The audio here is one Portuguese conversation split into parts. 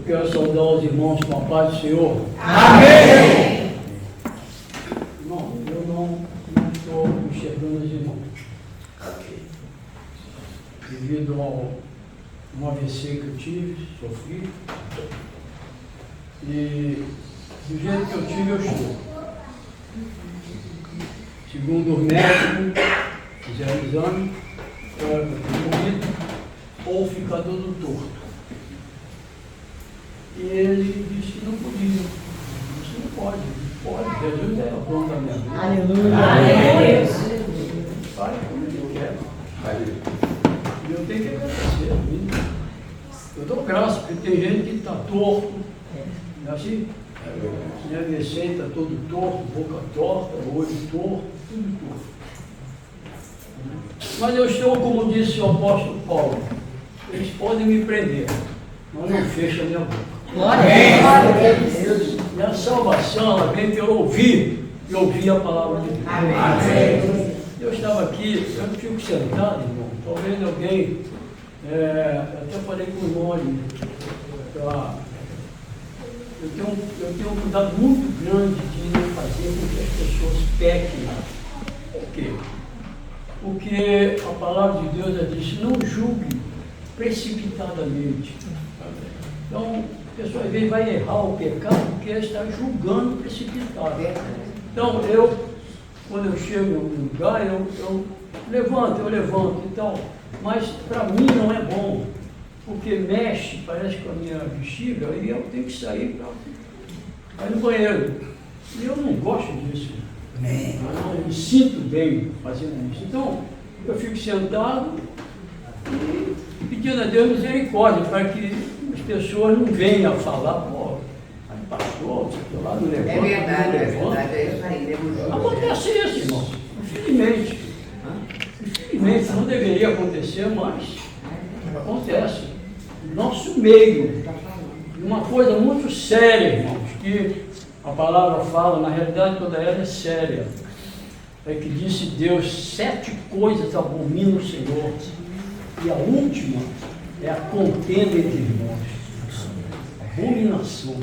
quero saudar os irmãos com a paz do Senhor. Amém! Irmão, eu não estou enxergando os irmãos. Devido ao um AVC que eu tive, sofri. E do jeito que eu tive, eu estou. Segundo os médicos, fizeram o exame, era para ter morrido ou ficar todo torto. E ele disse que não podia. Isso não pode, não pode. Jesus é o dono da minha vida. Aleluia! Faz como ele quer. E eu tenho que agradecer. Eu dou graça, porque tem gente que está torto. Não é assim? Minha AVC está todo torto, boca torta, olho torto, tudo torto. Mas eu estou, como disse o apóstolo Paulo, eles podem me prender, mas não fecha a minha boca. E a salvação, ela vem pelo ouvir e ouvir a palavra de Deus. Amém. Eu estava aqui, eu fico sentado, irmão, talvez alguém, até falei com o irmão ali, eu tenho um cuidado muito grande de não fazer com que as pessoas pequem. Por quê? Porque a palavra de Deus diz, não julgue precipitadamente. Então, a pessoa às vezes vai errar o pecado porque ela está julgando precipitado. Então, quando eu chego no lugar, eu levanto e tal, mas para mim não é bom, porque mexe, parece com a minha bexiga, e eu tenho que sair para ir no banheiro. E eu não gosto disso. Eu não me sinto bem fazendo isso. Então, eu fico sentado e pedindo a Deus misericórdia para que as pessoas não venham a falar, pô, pastor, sei lá, não levanta. É verdade, é isso aí. Acontece isso, irmão. Infelizmente. Infelizmente, não deveria acontecer, mas acontece. Nosso meio. Uma coisa muito séria, irmãos, que a palavra fala, na realidade toda ela é séria. É que disse Deus, 7 coisas abomina o Senhor. E a última é a contenda entre irmãos. Abominação.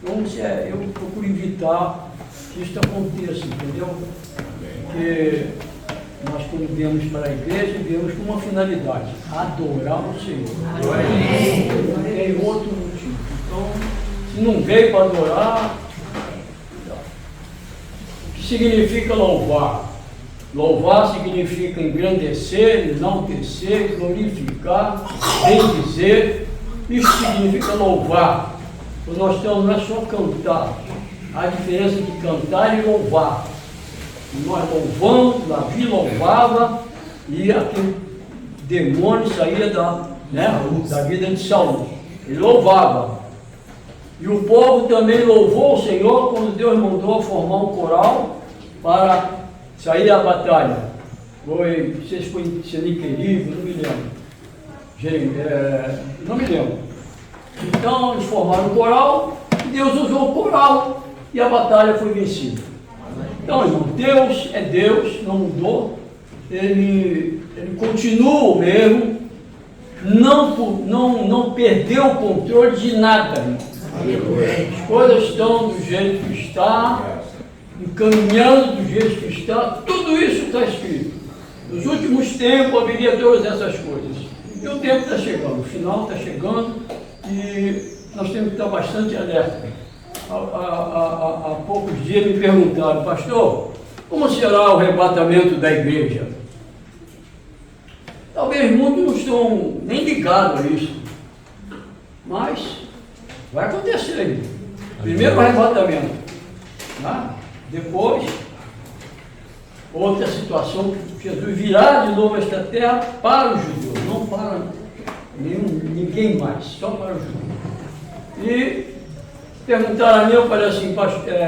Então, eu procuro evitar que isso aconteça, entendeu? Porque nós, quando viemos para a igreja, viemos com uma finalidade: adorar o Senhor. Não tem outro motivo. Então, se não veio para adorar, o que significa louvar? Louvar significa engrandecer, enaltecer, glorificar, bendizer. Isso significa louvar. Nós temos, não é só cantar, há a diferença de cantar e louvar. Nós louvamos, Davi louvava e aquele demônio saía da vida de Saul. Ele louvava. E o povo também louvou o Senhor quando Deus mandou formar um coral para sair à batalha. Não sei se foi Seniqueribe, não me lembro. Não me lembro. Então eles formaram o coral, e Deus usou o coral e a batalha foi vencida. Então, irmão, Deus é Deus, não mudou, ele continua o mesmo, não perdeu o controle de nada, irmão. As coisas estão do jeito que está, encaminhando do jeito que está, tudo isso está escrito. Nos últimos tempos haveria todas essas coisas. E o tempo está chegando, o final está chegando. E nós temos que estar bastante alerta. Há poucos dias me perguntaram, pastor, como será o arrebatamento da igreja? Talvez muitos não estão nem ligados a isso, mas vai acontecer. Primeiro o arrebatamento, né? Depois outra situação, que Jesus virá de novo esta terra para os judeus, não para ninguém mais, só para o judeu. E perguntaram a mim, eu falei assim,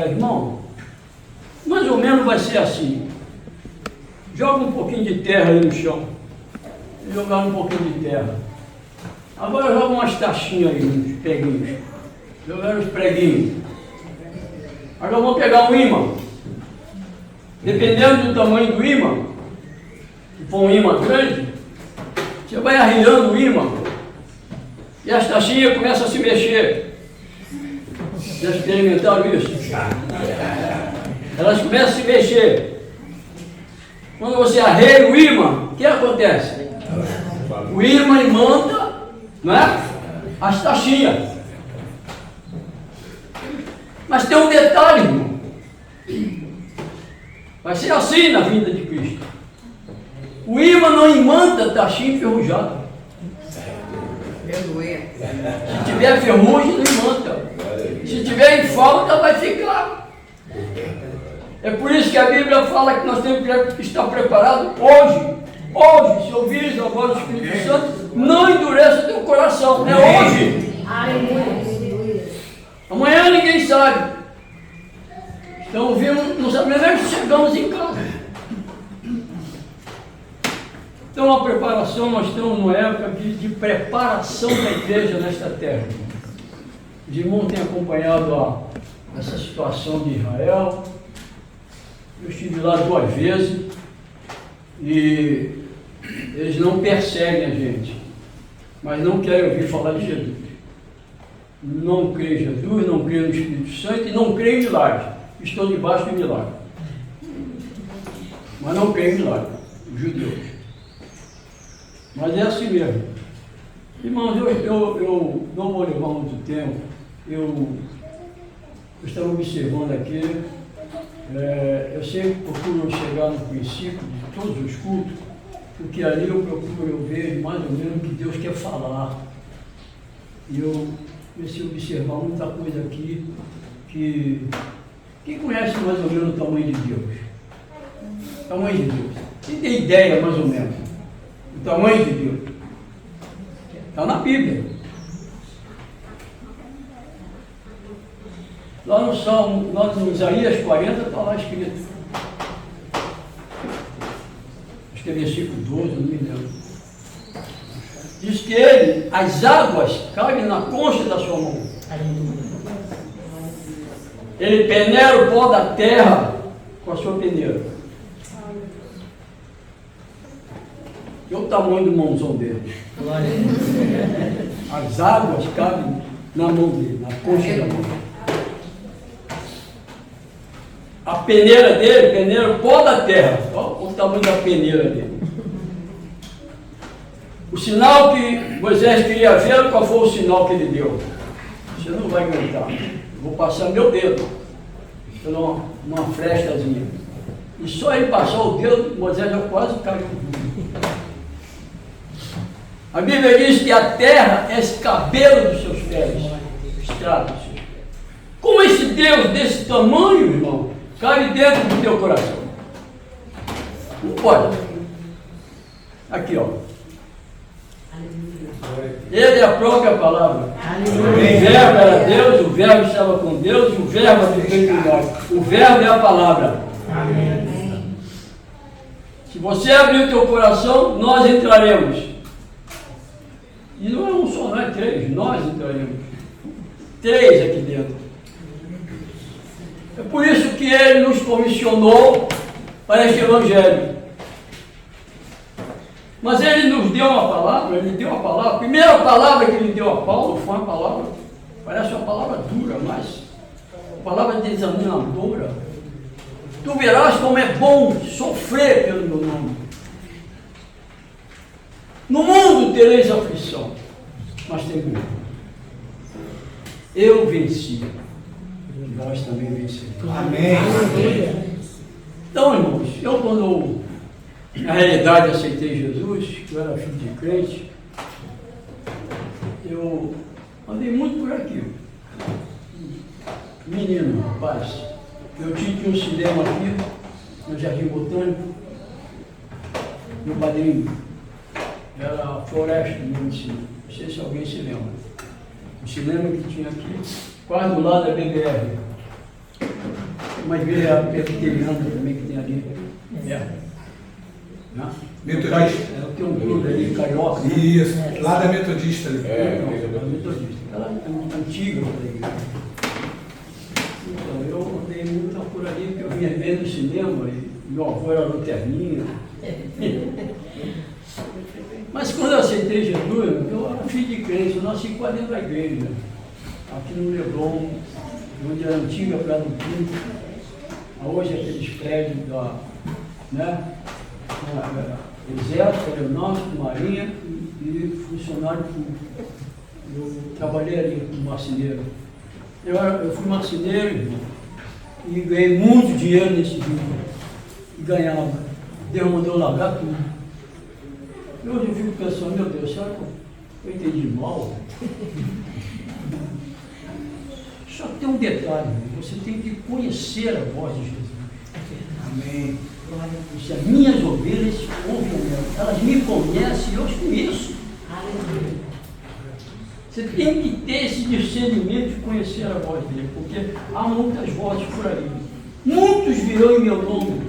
irmão, mais ou menos vai ser assim: joga um pouquinho de terra aí no chão. Jogaram um pouquinho de terra. Agora joga umas taxinhas aí, uns preguinhos. Jogaram os preguinhos. Agora vamos pegar um ímã. Dependendo do tamanho do ímã, se for um ímã grande, você vai arriando o ímã E as taxinhas começam a se mexer. Já experimentaram isso? Elas começam a se mexer. Quando você arreia o ímã, o que acontece? O ímã imanta, não é? As taxinhas. Mas tem um detalhe, irmão. Vai ser assim na vinda de Cristo. O ímã não imanta taxinha enferrujada. Se tiver ferrugem, não imanta. Se tiver em falta, vai ficar. É por isso que a Bíblia fala que nós temos que estar preparados hoje. Hoje, se ouvires a voz do Espírito Santo, não endureça o teu coração. É hoje. Amanhã ninguém sabe. Então ouvimos, não sabemos nem se chegamos em casa. Então a preparação, nós estamos numa época de preparação da igreja nesta terra. Os irmãos têm acompanhado essa situação de Israel. Eu estive lá 2 vezes e eles não perseguem a gente, mas não querem ouvir falar de Jesus. Não creem em Jesus, não creem no Espírito Santo e não creem em milagre. Estão debaixo de milagre. Mas não creem em milagre, os judeus. Mas é assim mesmo. Irmãos, eu não vou levar muito tempo. Eu estava observando aqui. Eu sempre procuro chegar no princípio de todos os cultos, porque ali eu vejo mais ou menos o que Deus quer falar. E eu comecei a observar muita coisa aqui que... Quem conhece mais ou menos o tamanho de Deus? O tamanho de Deus. Quem tem ideia mais ou menos? O tamanho de Deus. Está na Bíblia. Lá no Salmo, lá no Isaías 40, está lá escrito. Acho que é versículo 12, não me lembro. Diz que ele, as águas cabem na concha da sua mão. Ele peneira o pó da terra com a sua peneira. E o tamanho do mãozão dele. As águas cabem na mão dele, na concha da mão. A peneira dele peneira o pó da terra. Olha o tamanho da peneira dele. O sinal que Moisés queria ver, qual foi o sinal que ele deu? Você não vai aguentar. Vou passar meu dedo por uma frestazinha. E só ele passar o dedo, Moisés já quase caiu. A Bíblia diz que a terra é esse cabelo dos seus pés, o estrado dos seus pés. Como esse Deus desse tamanho, irmão, cabe dentro do teu coração? Não pode. Aqui, ó. Ele é a própria palavra. O verbo era Deus, o verbo estava com Deus e o verbo habitou entre nós. O verbo é a palavra. Amém. Se você abrir o teu coração, nós entraremos. E não é um só, não é 3, nós entraremos. 3 aqui dentro. É por isso que ele nos comissionou para este evangelho. Mas ele nos deu uma palavra, ele deu a palavra. A primeira palavra que ele deu a Paulo foi uma palavra, parece uma palavra dura, mas uma palavra desanimadora. Tu verás como é bom sofrer pelo meu nome. No mundo tereis aflição, mas tem medo. Eu venci. Nós também vencemos. Amém. Então, irmãos, eu quando na realidade aceitei Jesus, que eu era filho de crente, eu andei muito por aqui. Menino, rapaz, eu tinha um cinema aqui, no Jardim Botânico, meu padrinho, era a Floresta do município, não sei se alguém se lembra. O cinema que tinha aqui, quase do lado da BBR. Uma igreja presbiteriana também que tem ali. Metodista. Tem um clube ali, carioca. Isso, lá da Metodista ali. Metodista. Ela é antiga da igreja. Então, eu andei muito por ali, porque eu vinha ver no cinema, e meu avô era luterninho. Mas quando eu aceitei Jesus, eu era filho de crente, eu nasci quase dentro da igreja, aqui no Leblon, onde era a antiga Praia do Pinto, hoje é aqueles prédios da, né, Exército, Aeronáutico, Marinha e funcionário público. Eu trabalhei ali como marceneiro. Eu fui marceneiro, irmão, e ganhei muito dinheiro nesse dia. E ganhava. Deus mandou largar tudo. E hoje eu fico pensando, meu Deus, será que eu entendi mal? Só que tem um detalhe, você tem que conhecer a voz de Jesus. Amém. Se as minhas ovelhas ouvem a minha, elas me conhecem e eu as conheço. Você tem que ter esse discernimento de conhecer a voz dele, porque há muitas vozes por aí. Muitos virão em meu nome.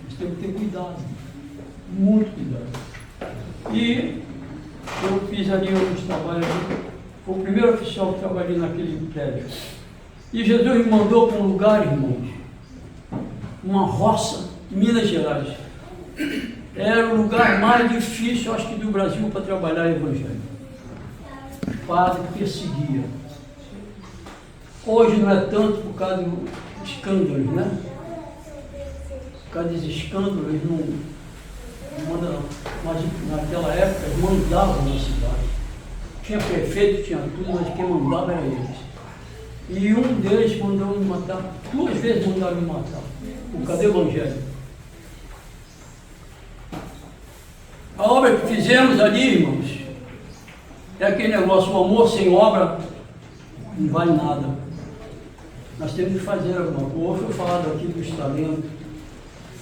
Você tem que ter cuidado. Muito cuidado. E eu fiz ali alguns trabalhos. Foi o primeiro oficial que trabalhei naquele prédio. E Jesus me mandou para um lugar, irmãos, uma roça, em Minas Gerais. Era o lugar mais difícil, acho que do Brasil, para trabalhar o evangelho. O padre perseguia. Hoje não é tanto por causa dos escândalos, né? Por causa dos escândalos, eles não mandam, mas naquela época eles mandavam na cidade. Tinha prefeito, tinha tudo, mas quem mandava era eles. E um deles mandou me matar, 2 vezes mandaram me matar, por causa do evangelho. A obra que fizemos ali, irmãos, é aquele negócio, o amor sem obra não vale nada. Nós temos que fazer alguma coisa. Foi falado aqui dos talentos.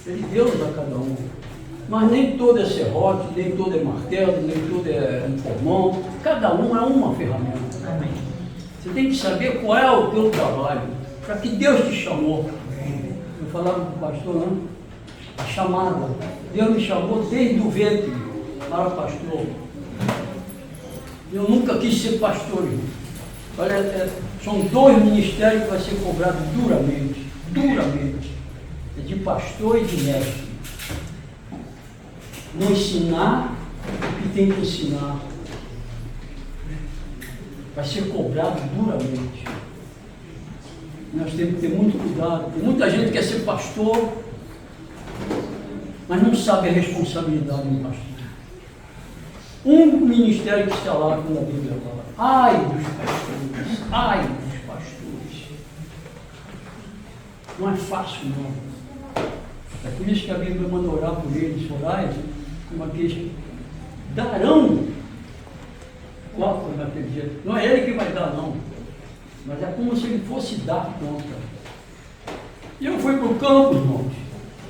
Ele deu a cada um. Mas nem todo é serrote, nem todo é martelo, nem todo é um formão. Cada um é uma ferramenta. Amém. Você tem que saber qual é o teu trabalho, para que Deus te chamou. Eu falava para o pastor, não? A chamada. Deus me chamou desde o ventre para pastor. Eu nunca quis ser pastor, irmão. Olha, são 2 ministérios que vai ser cobrado duramente, duramente. É de pastor e de mestre. Não ensinar o que tem que ensinar. Vai ser cobrado duramente. Nós temos que ter muito cuidado. Tem muita gente que quer ser pastor, mas não sabe a responsabilidade do pastor. Um ministério que está lá quando a Bíblia fala. Ai dos pastores, ai dos pastores. Não é fácil, não. É por isso que a Bíblia manda orar por eles, orar, como aqueles darão qual naquele dia. Não é ele que vai dar, não. Mas é como se ele fosse dar conta. E eu fui para o campo, irmãos.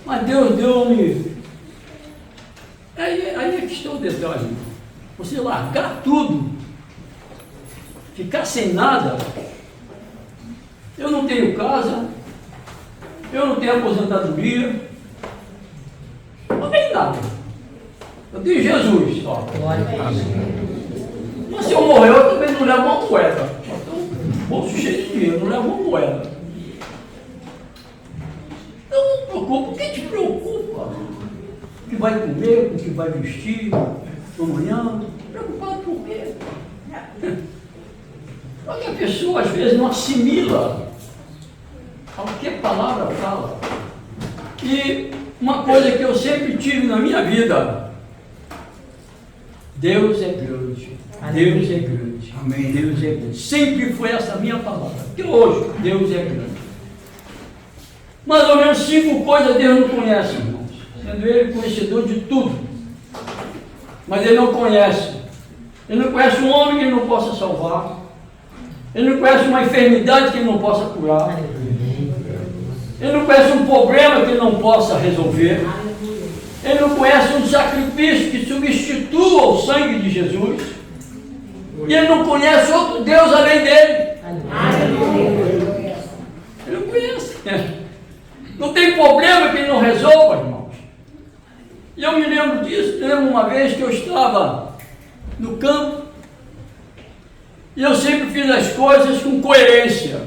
Mas Deus deu-me. Aí é que está o detalhe, irmão. Você largar tudo, ficar sem nada. Eu não tenho casa, eu não tenho aposentadoria, não tenho nada. Eu tenho Jesus só. Mas se eu morrer, eu também não levo uma moeda. Só tenho um bolso cheio de dinheiro, não levo uma moeda. Então não preocupa, o que te preocupa? O que vai comer, o que vai vestir? Amanhã, preocupado por quê? Porque a pessoa às vezes não assimila ao que a palavra fala. E uma coisa que eu sempre tive na minha vida: Deus é grande. Deus é grande. Amém. Deus é grande. Sempre foi essa a minha palavra. Até hoje, Deus é grande. Mais ou menos 5 coisas Deus não conhece, irmãos. Sendo Ele conhecedor de tudo. Mas Ele não conhece. Ele não conhece um homem que Ele não possa salvar. Ele não conhece uma enfermidade que Ele não possa curar. Ele não conhece um problema que Ele não possa resolver. Ele não conhece um sacrifício que substitua o sangue de Jesus. E Ele não conhece outro Deus além dele. Ele não conhece. Não tem problema que Ele não resolva, irmãos. E eu me lembro disso, lembro uma vez que eu estava no campo e eu sempre fiz as coisas com coerência.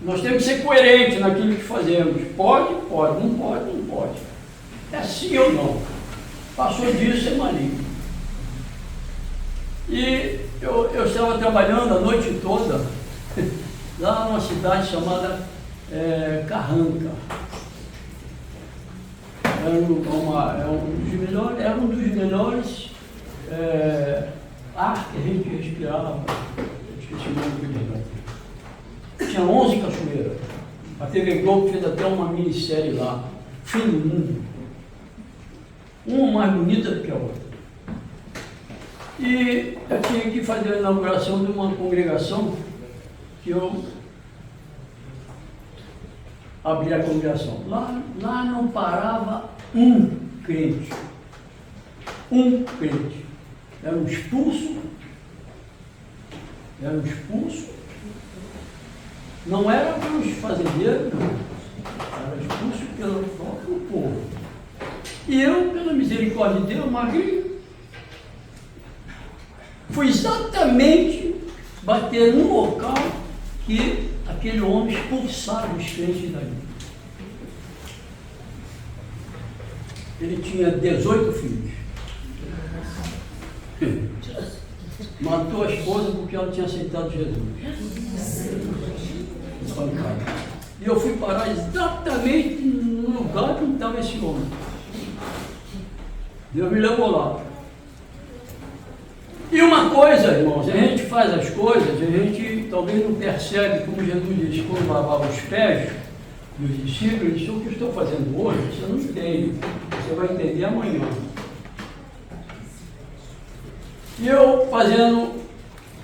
Nós temos que ser coerentes naquilo que fazemos. Pode, pode, não pode, não pode. É sim ou não. Passou disso, é maligno. E eu estava trabalhando a noite toda lá numa cidade chamada Carranca. Era um dos melhores ar que a gente respirava. Esqueci o nome do lugar. Tinha 11 cachoeiras. A TV Globo fez até uma minissérie lá, Fim do Mundo. Uma mais bonita do que a outra. E eu tinha que fazer a inauguração de uma congregação que eu abri a congregação. Lá não parava um crente. Um crente. Era um expulso. Não era pelos fazendeiros, não. Era expulso pelo próprio povo. E eu, pela misericórdia de Deus, magrinho, fui exatamente bater no local que aquele homem expulsava os crentes dali. Ele tinha 18 filhos. Matou a esposa porque ela tinha aceitado Jesus. E eu fui parar exatamente no lugar onde estava esse homem. Deus me levou lá. E uma coisa, irmãos, a gente faz as coisas, a gente talvez não percebe, como Jesus disse, quando lavava os pés dos discípulos, ele disse: o que eu estou fazendo hoje, você não entende, você vai entender amanhã. E eu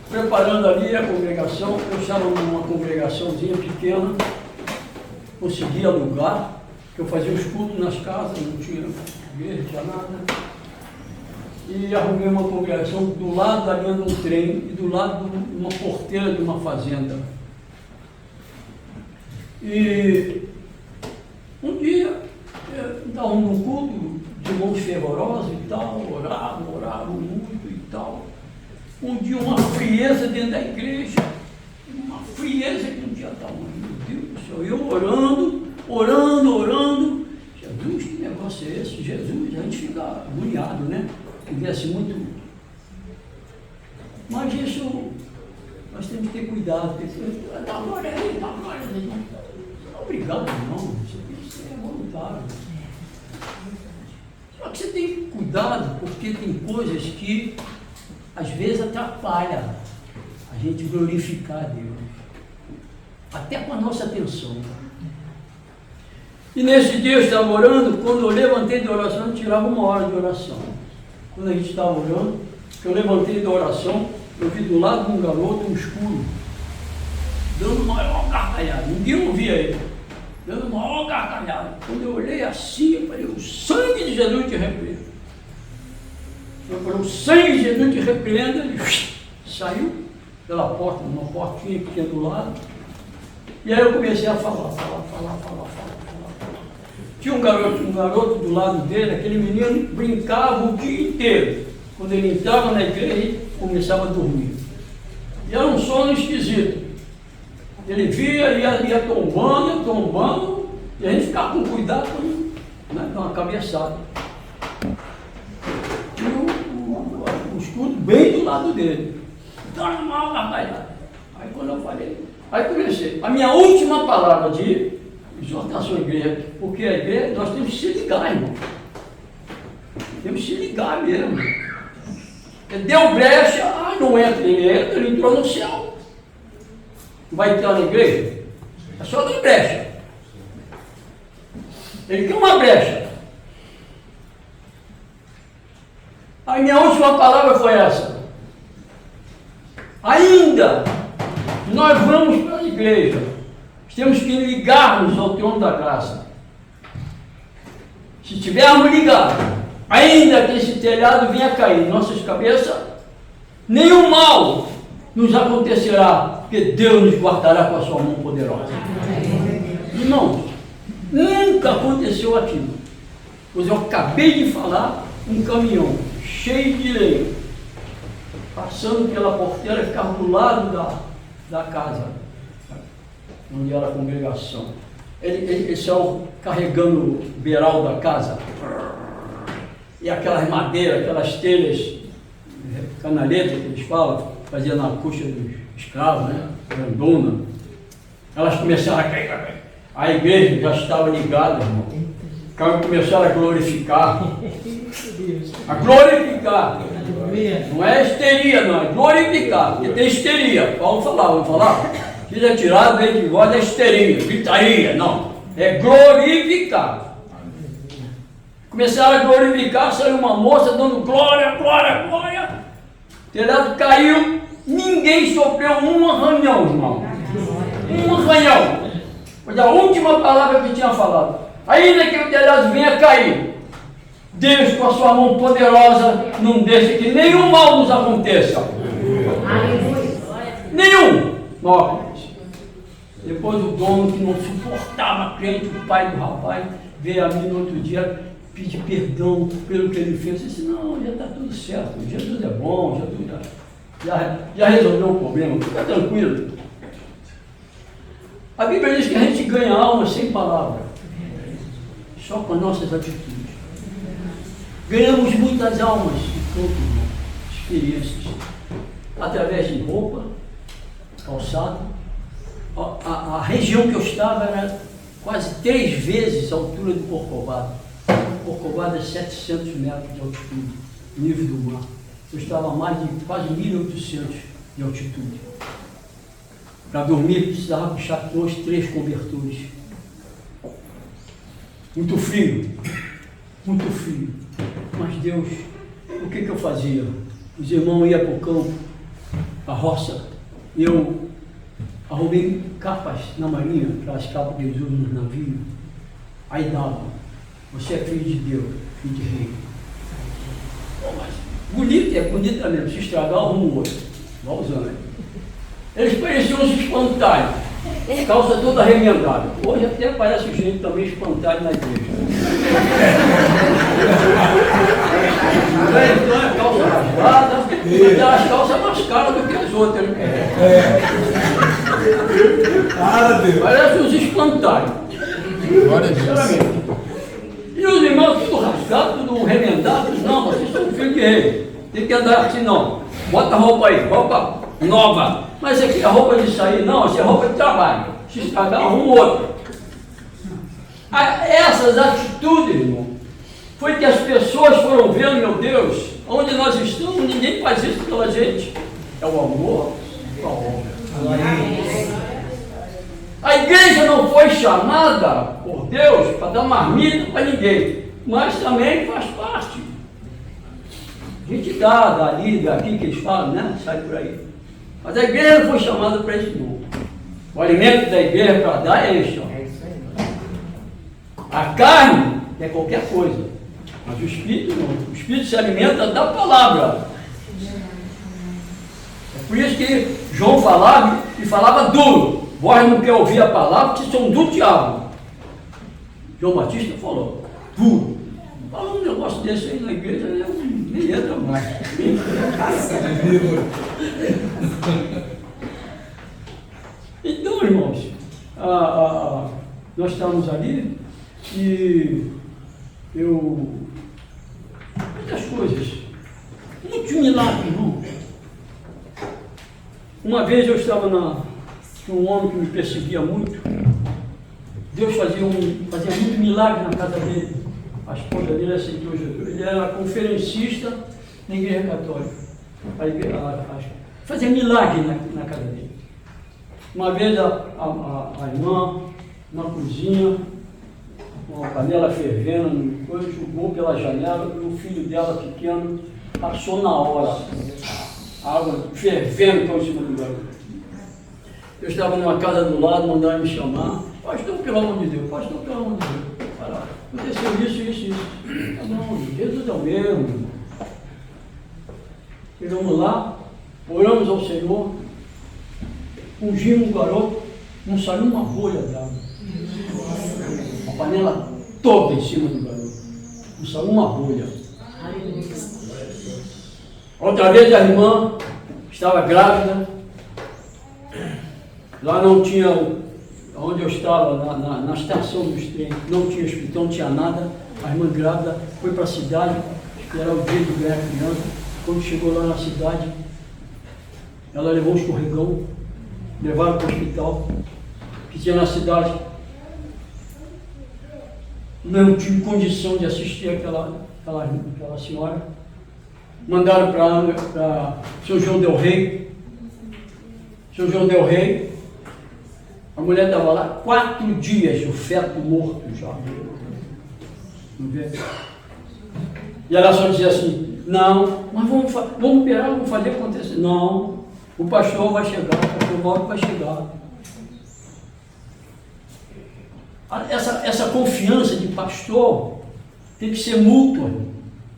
preparando ali a congregação, eu estava numa congregaçãozinha pequena, conseguia lugar, que eu fazia os cultos nas casas, não tinha igreja, não tinha nada. E arrumei uma congregação do lado da linha de um trem e do lado de uma porteira de uma fazenda. E um dia, estava num culto de mãos fervorosas e tal, oravam muito e tal. Um dia uma frieza dentro da igreja, uma frieza que não tinha tamanho. Meu Deus do céu, eu orando. Jesus, que negócio é esse? Jesus, a gente fica agoniado, né? Que viesse muito. Mas isso, nós temos que ter cuidado. Dá glória aí, dá glória aí. Obrigado, irmão. Isso é voluntário. Só que você tem que ter cuidado, porque tem coisas que às vezes atrapalham a gente glorificar a Deus. Até com a nossa atenção. E nesse dia eu estava orando, quando eu levantei da oração, eu tirava uma hora de oração. Quando a gente estava orando, eu levantei da oração, eu vi do lado de um garoto um escuro, dando uma maior gargalhada. Ninguém ouvia ele, dando uma maior gargalhada. Quando eu olhei assim, eu falei: o sangue de Jesus te repreenda. Eu falei: o sangue de Jesus te repreenda. Ele saiu pela porta, uma portinha que tinha do lado. E aí eu comecei a falar. Tinha um garoto do lado dele, aquele menino brincava o dia inteiro. Quando ele entrava na igreja, ele começava a dormir. E era um sono esquisito. Ele via, ia tombando, e a gente ficava com cuidado para dar uma cabeçada. E o escudo bem do lado dele, dando uma gargalhada. Aí quando eu falei, aí comecei. A minha última palavra de exortação à igreja, porque a igreja, nós temos que se ligar, irmão. Temos que se ligar mesmo. Ele deu brecha, não entra, ele entrou no céu. Vai entrar na igreja? É só dar brecha. Ele quer uma brecha. A minha última palavra foi essa: ainda nós vamos para a igreja, temos que ligar-nos ao trono da graça. Se tivermos ligado, ainda que esse telhado venha a cair em nossas cabeças, nenhum mal nos acontecerá, porque Deus nos guardará com a sua mão poderosa. Irmãos, nunca aconteceu aquilo. Pois eu acabei de falar, um caminhão cheio de lenha, passando pela porteira, ficava do lado da casa, onde era a congregação. Ele saiu carregando o beiral da casa, e aquelas madeiras, aquelas telhas canaleta que eles falam, fazia na coxa dos escravos, né? Grandona. Elas começaram a cair. A igreja já estava ligada, irmão. Começaram a glorificar. A glorificar. Não é histeria, não, é glorificar. Porque tem histeria. Vamos falar. Diz é tirado bem de voz, é histeria, gritaria, não. É glorificar. Começaram a glorificar, saiu uma moça dando glória, glória, glória. O telhado caiu, ninguém sofreu um arranhão, irmão. Um arranhão. Foi a última palavra que tinha falado. Ainda que o telhado venha cair, Deus com a sua mão poderosa não deixa que nenhum mal nos aconteça. Nenhum. Nós. Depois o dono que não suportava a crente, o pai do rapaz, veio a mim no outro dia pedir perdão pelo que ele fez. Eu disse, não, já está tudo certo, Jesus é bom, já resolveu o problema, fica tranquilo. A Bíblia diz que a gente ganha alma sem palavra, só com as nossas atitudes. Ganhamos muitas almas de campo, experiências, através de roupa, calçado. A região que eu estava era quase 3 vezes a altura do Corcovado. Corcovado é 700 metros de altitude, nível do mar. Eu estava a mais de quase 1.800 de altitude. Para dormir precisava puxar 2, 3 cobertores. Muito frio, muito frio. Mas Deus, o que eu fazia? Os irmãos iam para o campo, para a roça. Eu arrumei capas na marinha, aquelas capas que eles usam nos navios. Aí dava, você é filho de Deus, filho de rei. Bom, mas bonito, é bonita mesmo, se estragar, arruma outro. Vai usando. Eles pareciam uns espantalhos, calça toda remendada. Hoje até parece o jeito também espantalho na igreja. Então é calça rasgada, aquelas calças mais caras do que as outras. Parece uns espantalhos. Glória a Deus. E os irmãos tudo rasgado, tudo remendado. Não, vocês são filhos de rei. Tem que andar assim não. Bota a roupa aí, roupa nova. Mas isso aqui é roupa de sair, não, isso é roupa de trabalho. Se estragar, arruma outra. Essas atitudes, irmão, foi que as pessoas foram vendo, meu Deus, onde nós estamos, ninguém faz isso pela gente. É o amor, é a obra. A igreja não foi chamada por Deus para dar marmita para ninguém, mas também faz parte. A gente dá, dali, daqui, que eles falam, né? Sai por aí. Mas a igreja não foi chamada para isso, não. O alimento da igreja para dar é isso. A carne é qualquer coisa, mas o Espírito não. O Espírito se alimenta da palavra. É por isso que João falava e falava duro. Vós não quer ouvir a palavra, que são do diabo. João Batista falou, duro. Fala um negócio desse aí na igreja, eu nem entra mais. Então, irmãos, nós estávamos ali e muitas coisas, muito milagre, irmão. Uma vez eu estava tinha um homem que me perseguia muito. Deus fazia muito milagre na casa dele. A esposa dele aceitou Jesus. Ele era conferencista na igreja católica. Fazia milagre na casa dele. Uma vez a irmã, na cozinha, com a panela fervendo, jogou pela janela, e o filho dela pequeno passou na hora. A água fervendo por cima do garoto. Eu estava numa casa do lado, mandaram me chamar. Pastor, pelo amor de Deus, pastor, pelo amor de Deus. Aconteceu isso. Tá bom, Jesus é o mesmo. Chegamos lá, oramos ao Senhor, ungimos o garoto, não saiu uma bolha d'água. A panela toda em cima do garoto. Não saiu uma bolha. Outra vez a irmã estava grávida. Lá não tinha, onde eu estava, na estação dos trens, não tinha hospital, não tinha nada. A irmã grávida foi para a cidade, esperar o dia de ganhar a criança. quando chegou lá na cidade, ela levou um escorregão, levaram para o hospital que tinha na cidade. Não tive condição de assistir aquela senhora. Mandaram para São João del Rei. São João del Rei. A mulher estava lá 4 dias, o feto morto já. Não vê? E ela só dizia assim, não, mas vamos esperar, vamos fazer acontecer. Não, o pastor vai chegar, o pastor Mauro vai chegar. Essa confiança de pastor tem que ser mútua.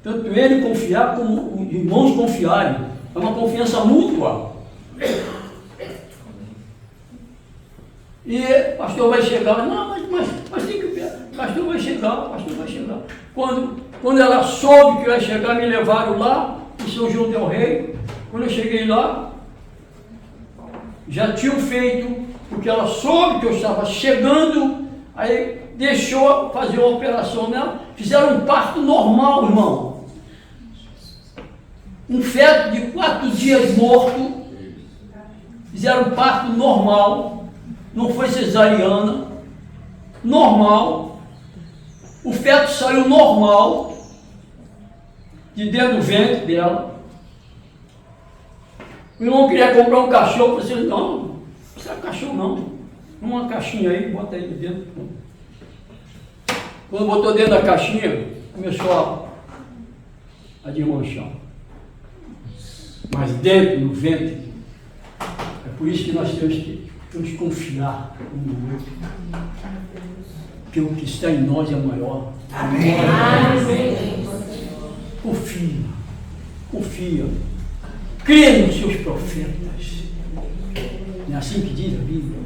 Tanto ele confiar como os irmãos confiarem. É uma confiança mútua. E o pastor vai chegar, não, mas tem que esperar. O pastor vai chegar, o pastor vai chegar. Quando ela soube que eu ia chegar, me levaram lá, em São João del Rei. Quando eu cheguei lá, já tinham feito, porque ela soube que eu estava chegando, aí deixou fazer uma operação nela, fizeram um parto normal, irmão. Um feto de 4 dias morto, fizeram um parto normal, não foi cesariana, normal. O feto saiu normal, de dentro do ventre dela. O irmão queria comprar um cachorro, eu falei assim, não, não precisa de cachorro não. Uma caixinha aí, bota aí dentro. Quando botou dentro da caixinha, começou a desmanchar. Mas dentro, no ventre, é por isso que nós temos que confiar um no outro. Porque o que está em nós é maior. Amém. Confia. Crê nos seus profetas. Não é assim que diz a Bíblia.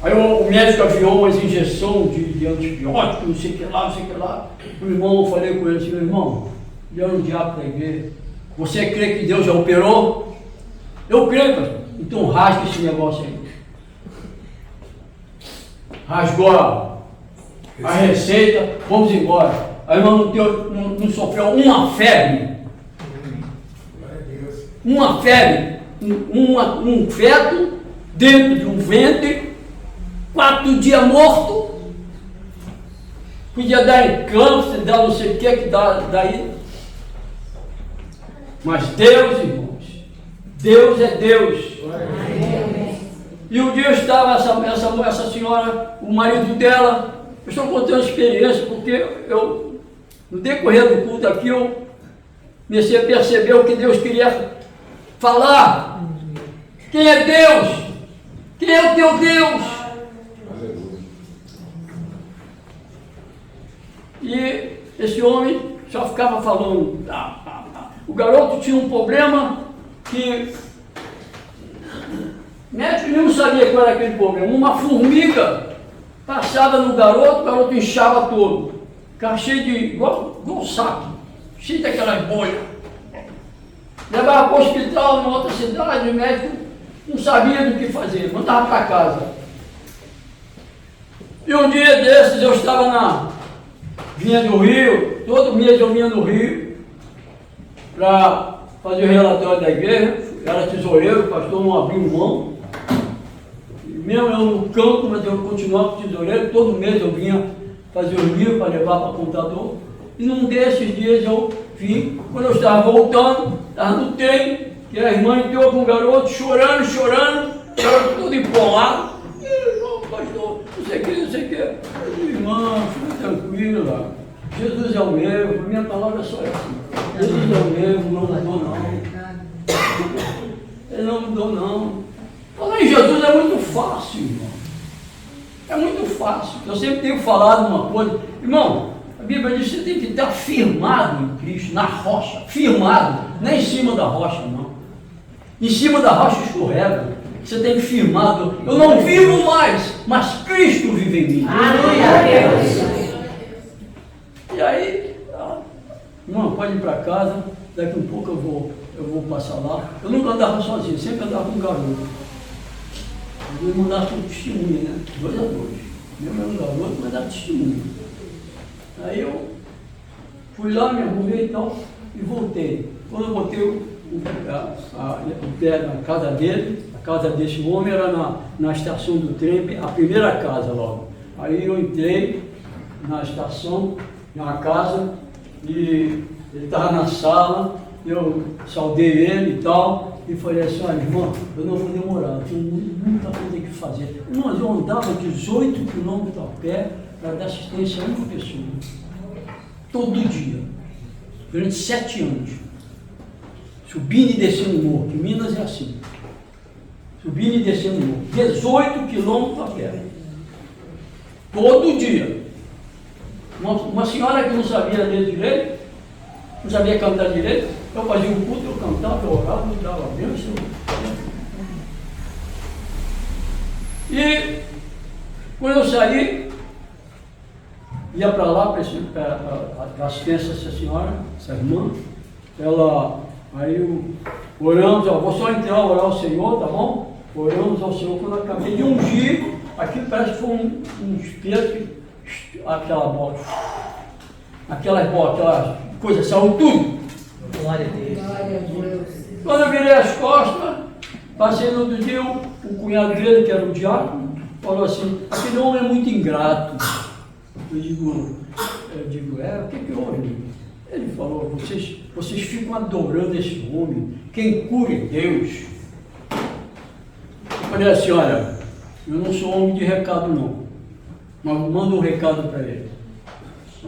Aí o médico aviou umas injeções de antibiótico, não sei o que lá. O irmão, eu falei com ele assim, meu irmão, deu um diabo para a igreja. Você crê que Deus já operou? Eu creio, pastor. Então rasga esse negócio aí. Rasgou a receita, vamos embora. A irmã não sofreu uma febre. Uma febre. Um feto dentro de um ventre, 4 dias morto. Podia dar eclâmpsia, dar não sei o que dá daí. Mas Deus, irmãos, Deus é Deus. E um dia eu estava, essa senhora, o marido dela, eu estou contando experiência, porque eu, no decorrer do culto aqui, eu comecei a perceber o que Deus queria falar. Quem é Deus? Quem é o teu Deus? E esse homem só ficava falando. O garoto tinha um problema que o médico não sabia qual era aquele problema. Uma formiga passava no garoto, o garoto inchava todo. Ficava cheio de, igual um saco, cheio daquelas bolhas. Levava para o hospital numa outra cidade, o médico não sabia do que fazer, mandava para casa. E um dia desses eu estava vinha do Rio, todo mês eu vinha do Rio para fazer o relatório da igreja, era tesoureiro, o pastor não abriu mão. E mesmo eu no campo, mas eu continuava com tesoureiro, todo mês eu vinha fazer os livros para levar para o contador. E num desses dias eu vim, quando eu estava voltando, estava no trem, que a irmã entrou com o garoto chorando, todo empolado. Pastor, não sei o que. Irmã, fica tranquila. Jesus é o mesmo, minha palavra é só essa. Jesus é o mesmo, não mudou não. Ele não mudou não. Falar em Jesus é muito fácil, irmão. É muito fácil. Eu sempre tenho falado uma coisa. Irmão, a Bíblia diz que você tem que estar firmado em Cristo, na rocha. Firmado, não é em cima da rocha, não. Em cima da rocha escorrega. Você tem que firmar. Eu não vivo mais, mas Cristo vive em mim. Aleluia, Deus. E aí, irmão, pode ir para casa, daqui um pouco eu vou passar lá. Eu nunca andava sozinho, sempre andava com um garoto. Eu mandava com testemunha, né? 2 a 2. Meu garoto, mas dava testemunha. Aí eu Fui lá, me arrumei e tal, e voltei. Quando eu botei o pé na casa dele, a casa desse homem era na estação do trem, a primeira casa logo. Aí eu entrei na estação, na casa, e ele estava na sala, eu saudei ele e tal, e falei assim, olha, irmão, eu não vou demorar, eu tenho muita coisa que fazer. Irmão, eu andava 18 quilômetros a pé para dar assistência a uma pessoa, todo dia, durante 7 anos, subindo e descendo o morro, que Minas é assim, subindo e descendo o morro, 18 quilômetros a pé, todo dia. Uma senhora que não sabia ler direito, não sabia cantar direito, eu fazia um culto, eu cantava, eu orava, eu dava bênção. E quando eu saí, ia para lá, para assistência dessa senhora, essa irmã, aí oramos, vou só entrar, orar ao Senhor, tá bom? Oramos ao Senhor, quando eu acabei de ungir, aqui parece que foi um espelho, aquela bola, aquela coisa, saiu tudo. Glória a Deus. Quando eu virei as costas, passei no outro dia, o cunhado dele, que era o diácono, falou assim, aquele homem é muito ingrato. Eu digo, o que houve? Ele falou, vocês ficam adorando esse homem, quem cura é Deus. Eu falei assim, olha, eu não sou homem de recado não, mas manda um recado para ele.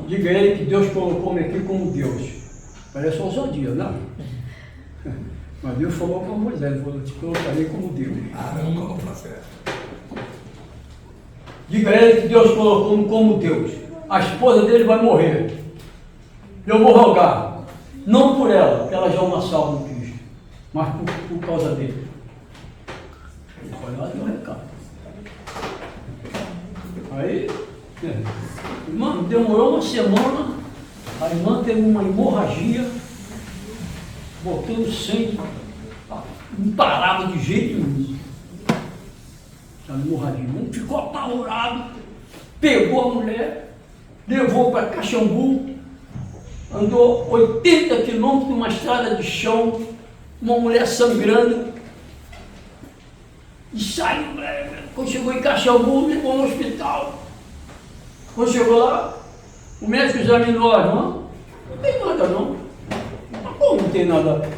Diga a ele que Deus colocou-me aqui como Deus. Parece ousadia, não? Mas Deus falou com Moisés, ele falou, te colocarei como Deus. Diga a ele que Deus colocou-me como Deus. A esposa dele vai morrer. Eu vou rogar, não por ela, porque ela já é uma salva no Cristo, mas por causa dele. Ele foi lá e deu um recado. Aí, irmão, demorou uma semana, a irmã teve uma hemorragia, botando sangue, não parava de jeito nenhum. Essa hemorragia, não ficou apavorado, pegou a mulher, levou para Caxambu, andou 80 quilômetros numa estrada de chão, uma mulher sangrando, e saiu, quando chegou em Caxambu, levou no hospital. Quando chegou lá, o médico examinou a irmã, não tem nada não. Mas como não tem nada?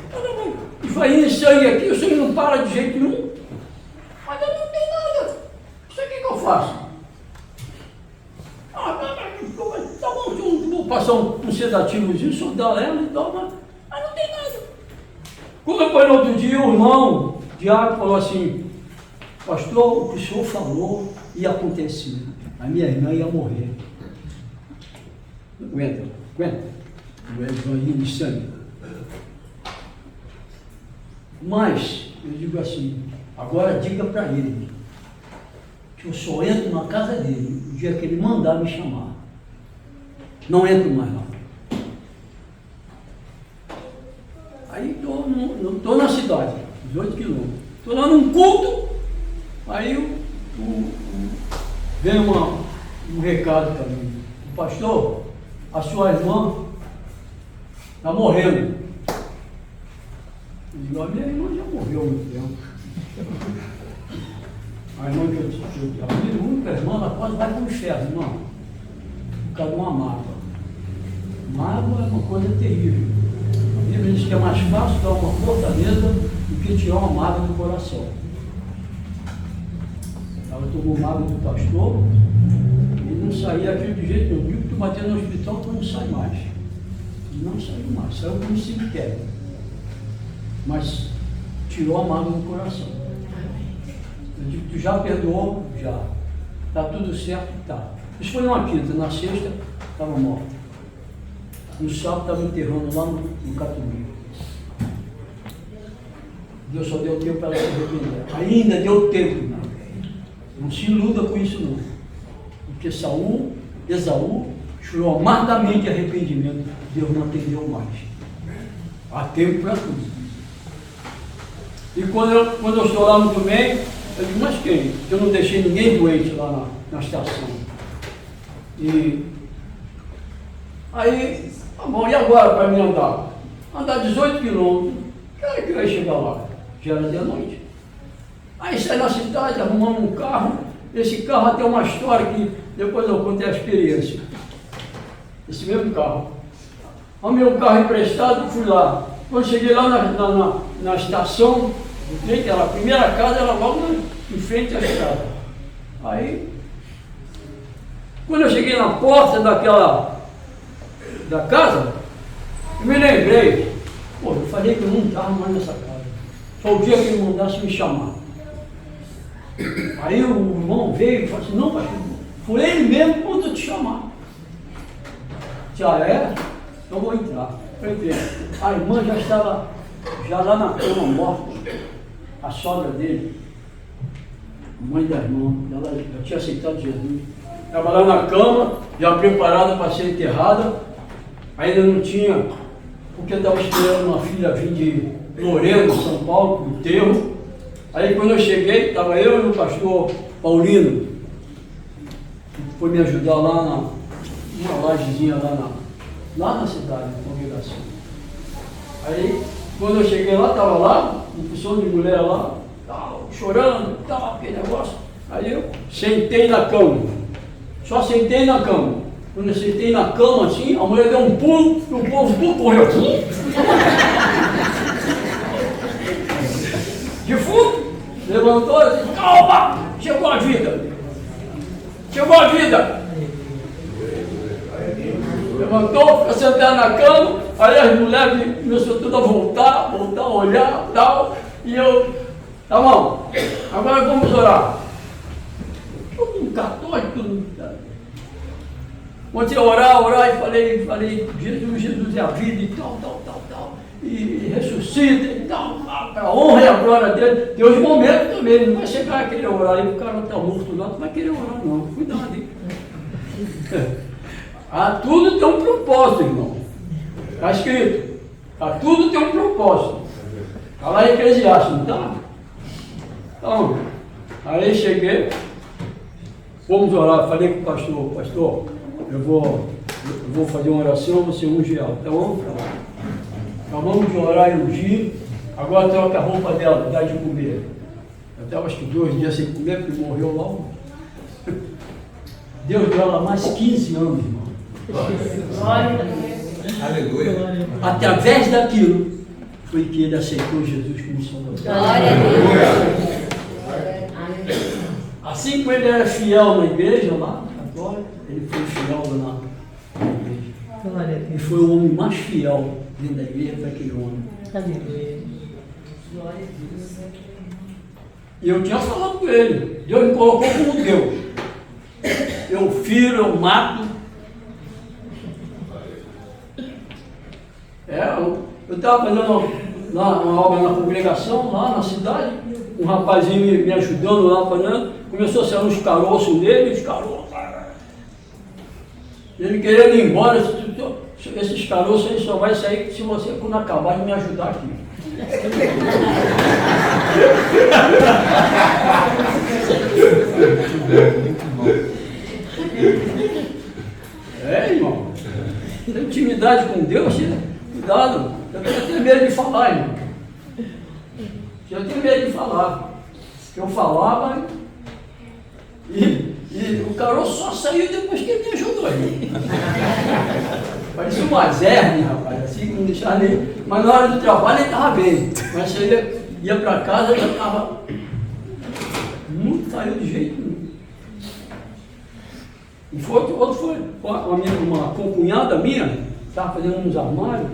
E vai indo sangue aqui, o sangue não para de jeito nenhum. Mas eu não tenho nada. Isso aqui que eu faço? Tá bom, eu vou passar um sedativozinho, só dá ela e toma, mas não tem nada. Quando foi no outro dia, o irmão, o diácono, falou assim, pastor, o que o senhor falou ia acontecer. A minha irmã ia morrer. Aguenta. O evangelho de sangue. Mas, eu digo assim, agora diga para ele que eu só entro na casa dele o dia que ele mandar me chamar. Não entro mais lá. Aí estou na cidade, 18 quilômetros. Estou lá num culto, aí vem um recado para mim. Pastor, a sua irmã está morrendo. Eu digo, a minha irmã já morreu há muito tempo. A irmã que a minha única irmã, ela quase vai para o inferno, irmão. Por causa de uma mágoa. Mágoa é uma coisa terrível. A Bíblia diz que é mais fácil dar uma fortaleza do que tirar uma mágoa do coração. Ela tomou mágoa do pastor e não saía aquilo de jeito nenhum. Viu que tu bateu no hospital, tu não sai mais. E não saiu mais, saiu como cemitério. Mas tirou a mágoa do coração. Eu digo, tu já perdoou? Já. Está tudo certo? Tá. Isso foi numa quinta, na sexta estava morto. No sábado estava enterrando lá no Catuí. Deus só deu tempo para ela se arrepender. Ainda deu tempo. Não se iluda com isso não. Porque Esaú chorou amargamente de arrependimento. Deus não atendeu mais. Há tempo para tudo. E quando eu estou lá muito bem, eu digo, mas quem? Eu não deixei ninguém doente lá na estação. E aí Tá bom, e agora para mim andar? Andar 18 quilômetros. Que hora que eu ia chegar lá? Já era de noite. Aí saí na cidade, arrumamos um carro. Esse carro até uma história que depois eu contei a experiência. Esse mesmo carro. Arrumei um carro emprestado e fui lá. Quando cheguei lá na estação, que era a primeira casa, era logo em frente à estrada. Aí, quando eu cheguei na porta da casa, eu me lembrei, pô, eu falei que eu não estava mais nessa casa. Foi o dia que ele mandasse me chamar. Aí o irmão veio e falou assim, não, pastor, foi ele mesmo que mandou te chamar. Já é? Então vou entrar. Eu entrei. A irmã já estava lá na cama morta, a sogra dele, a mãe da irmã, ela já tinha aceitado Jesus. Estava lá na cama, já preparada para ser enterrada, ainda não tinha, porque eu estava esperando uma filha vir de Lourenço, São Paulo, para o enterro. Aí quando eu cheguei, estava eu e o pastor Paulino, que foi me ajudar lá numa lajezinha lá na cidade, na congregação. Aí, quando eu cheguei lá, estava lá, um pessoal de mulher lá, tal, chorando, tal, aquele negócio. Aí eu sentei na cama, só sentei na cama. Quando eu sentei na cama assim, a mulher deu um pulo e o povo tudo correu. Defunto, levantou e disse, calma, chegou a vida. Chegou a vida. Levantou, ficou sentado na cama, aí as mulheres começaram tudo a voltar, a olhar e tal, e eu, tá bom, agora vamos orar. Todo um católico, comecei a orar, e falei, Jesus é a vida e tal, e ressuscita e tal, para a honra e a glória dele. Tem os momentos também, ele não vai chegar a querer orar, e o cara está morto lá, não vai querer orar não, cuidado aí. Tudo tem um propósito, irmão. Está escrito. Tudo tem um propósito. Está lá em Eclesiastes, não está? Então, aí cheguei, fomos orar, falei com o pastor, eu vou fazer uma oração, você unge ela. Então vamos falar. Acabamos de orar e ungir, agora troca a roupa dela, dá de comer. Eu estava acho que 2 dias sem comer, porque morreu logo. Deus deu ela mais 15 anos, irmão. Aleluia. Através daquilo foi que ele aceitou Jesus como Salvador. Glória a Deus. Assim como ele era fiel na igreja lá, agora ele foi fiel lá na igreja. Glória a Ele Deus. foi o homem mais fiel dentro da igreja para aquele homem. Aleluia. E eu tinha falado com ele, Deus me colocou como Deus. Eu firo, eu mato. Eu estava fazendo uma obra na congregação, lá na cidade, um rapazinho me ajudando lá, fazendo, começou a sair uns caroços dele, os caroços. Ele querendo ir embora, esses caroços aí só vai sair se você quando acabar de me ajudar aqui. Irmão, tem intimidade com Deus, cuidado, eu tenho medo de falar, irmão. Eu tenho medo de falar. Eu falava e o caroço só saiu depois que ele me ajudou. Parecia uma zerne, rapaz, assim, não deixava nem. Mas na hora do trabalho ele estava bem. Mas se ele ia para casa, já estava. Não saiu de jeito nenhum. E outro foi uma concunhada minha, estava fazendo uns armários,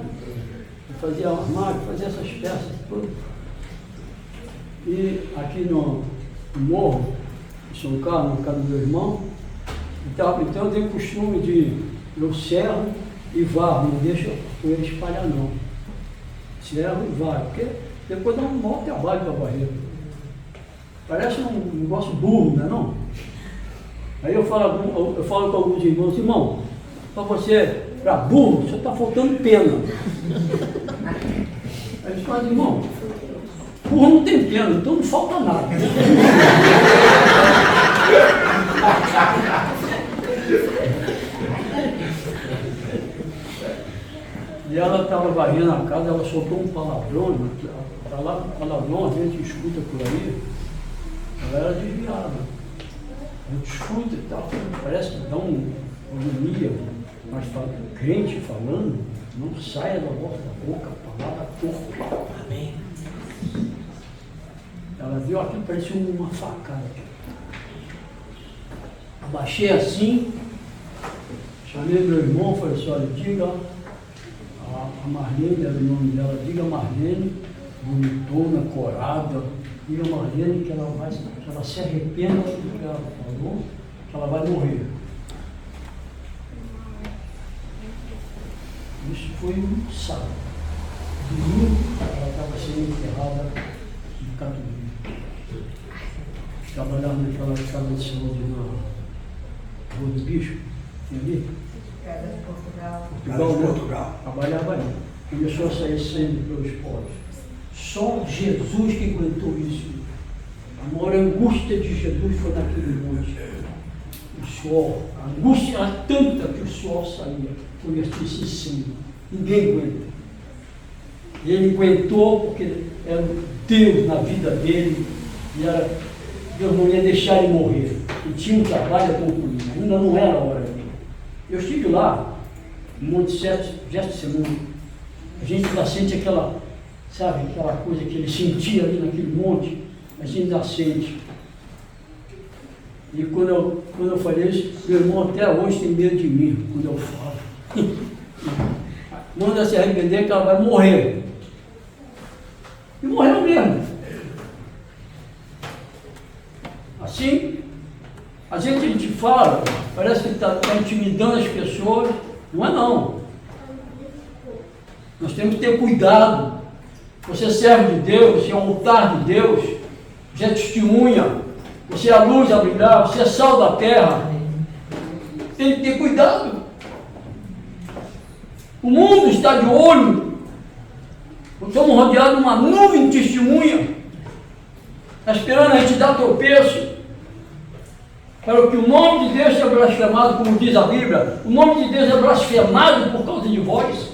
fazia armário, fazia essas peças todas. E aqui no morro, em São Carlos, na casa do meu irmão, então eu tenho o costume de eu serro e varro, não deixo com ele espalhar não. Serro e varro, porque depois dá um maior trabalho para varrer. Parece um negócio burro, não é não? Aí eu falo com alguns irmãos, irmão, para você, para burro, você está faltando pena. Aí eles falam, irmão, burro não tem pena, então não falta nada. E ela estava varrendo a casa, ela soltou um palavrão, palavrão a gente escuta por aí, ela era desviada. A gente escuta e tal, parece que dá uma agonia, mas crente falando, não saia da boca a palavra torta. Amém. Ela viu aquilo, parecia uma facada. Abaixei assim, chamei meu irmão, falei assim, olha, diga a Marlene, era o nome dela, diga a Marlene, bonitona, corada, diga a Marlene que ela se arrependa do que ela falou, que ela vai morrer. Isso foi um sábado. Domingo, ela estava sendo enterrada no Catuí. Trabalhava naquela casa de saúde na Rua do Bicho, tinha ali? Casa de Portugal. Portugal. Trabalhava ali. Começou a sair sangue pelos poros. Só Jesus que aguentou isso. A maior angústia de Jesus foi naquele monte. O suor, a angústia era tanta que o suor saía, convertia-se em sangue. Ninguém aguenta. Ele aguentou porque era Deus na vida dele, e Deus não ia deixar ele morrer. E tinha um trabalho a concluir, ainda não era a hora dele. Eu estive lá, no Monte Getsemane, a gente ainda sente aquela, sabe, aquela coisa que ele sentia ali naquele monte, a gente ainda sente. E quando eu falei isso, meu irmão até hoje tem medo de mim, quando eu falo. Manda se arrepender que ela vai morrer. E morreu mesmo. Assim, às vezes a gente fala, parece que está intimidando as pessoas. Não é não. Nós temos que ter cuidado. Você é servo de Deus, você é um altar de Deus, você é testemunha, você é a luz a brilhar, você é sal da terra. Tem que ter cuidado. O mundo está de olho. Estamos rodeados de uma nuvem de testemunha. Está esperando a gente dar tropeço. Para que o nome de Deus seja blasfemado, como diz a Bíblia. O nome de Deus é blasfemado por causa de vós.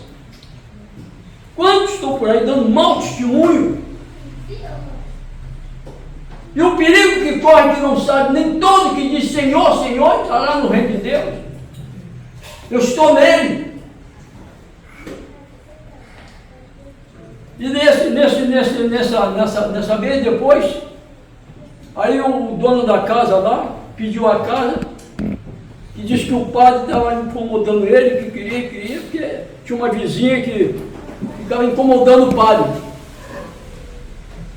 Quantos estão por aí dando mau testemunho? E o perigo que corre que não sabe, nem todo que diz Senhor, Senhor, estará no reino de Deus. Eu estou nele. E nessa vez depois, aí o dono da casa lá pediu a casa e disse que o padre estava incomodando ele, que queria, porque tinha uma vizinha que ficava incomodando o padre.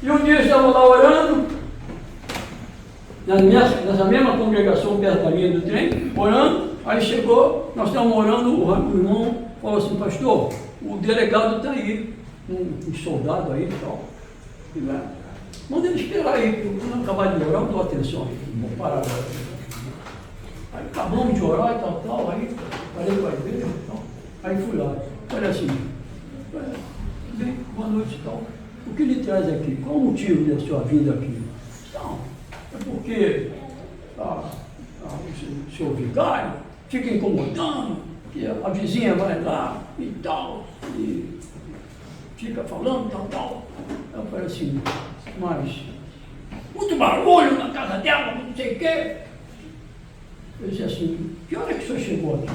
E um dia eu estava lá orando, nessa mesma congregação perto da linha do trem, orando, aí chegou, nós estávamos orando, o irmão falou assim, pastor, o delegado está aí, um soldado aí e tal. Manda ele esperar aí, porque quando eu acabar de orar, eu dou atenção aí, vou parar agora. Aí acabamos de orar e tal, aí falei com a igreja e tal. Aí fui lá, falei assim, bem, boa noite e tal. O que lhe traz aqui? Qual o motivo da sua vinda aqui? Não, é porque o senhor vigário fica incomodando, que a vizinha vai lá e tal, e fica falando, tal. Eu falei assim, mas muito barulho na casa dela, não sei o quê. Eu disse assim, que hora que o senhor chegou aqui?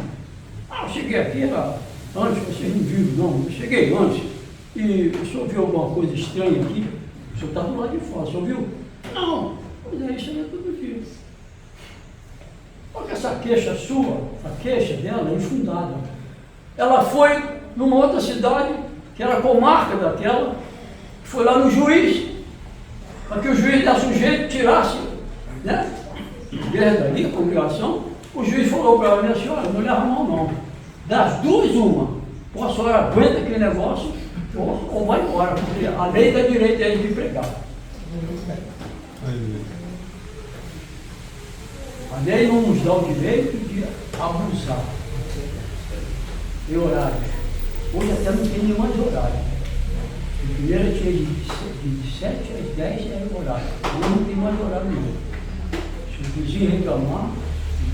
Eu cheguei aqui antes, vocês não viram não, eu cheguei antes. E o senhor viu alguma coisa estranha aqui? O senhor está do lado de fora, o senhor viu? Não, pois é, isso aí é todo dia. Porque essa queixa sua, a queixa dela é infundada. Ela foi numa outra cidade, que era comarca daquela, foi lá no juiz, para que o juiz da sujeito tirasse, né? Desde ali, a congregação, o juiz falou para ela, minha senhora, não lhe arrumou não. Das duas, uma. Ou a senhora aguenta aquele negócio, ou vai embora, porque a lei dá direito a ele de pregar. A lei não nos dá o direito de abusar. Tem horário. Hoje até não tem nem mais horário. O primeiro tinha de 7 às 10 era o horário. Hoje não tem mais horário nenhum. Se o vizinho reclamar,